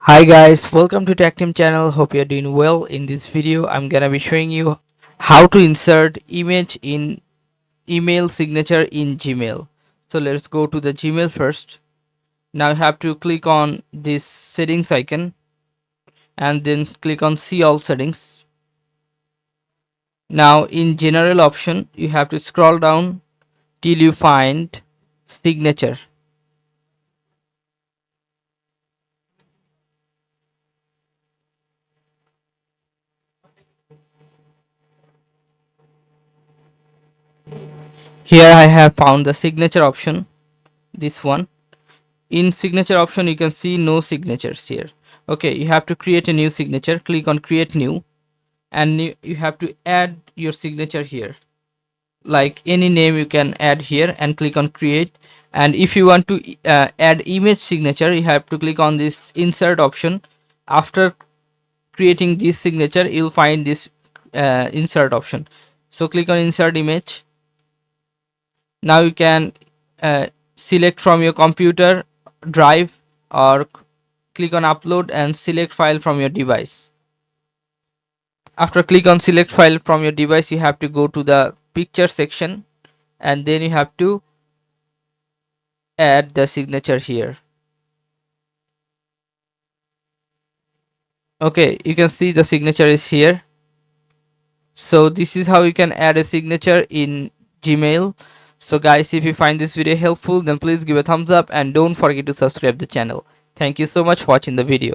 Hi guys, welcome to Tactim channel. Hope you're doing well. In this video, I'm gonna be showing you how to insert image in email signature in Gmail. So let's go to the Gmail first. Now you have to click on this settings icon and then click on see all settings. Now in general option, you have to scroll down till you find signature. Here I have found the signature option, this one. In signature option you can see no signatures here. Okay, you have to create a new signature. Click on create new, and you have to add your signature here, like any name you can add here, and click on create. And if you want to add image signature, you have to click on this insert option. After creating this signature, you'll find this insert option, so click on insert image. Now you can select from your computer drive, or click on upload and select file from your device. After click on select file from your device, you have to go to the picture section, and then you have to add the signature here. Okay, you can see the signature is here. So this is how you can add a signature in Gmail. So guys, if you find this video helpful, then please give a thumbs up and don't forget to subscribe the channel. Thank you so much for watching the video.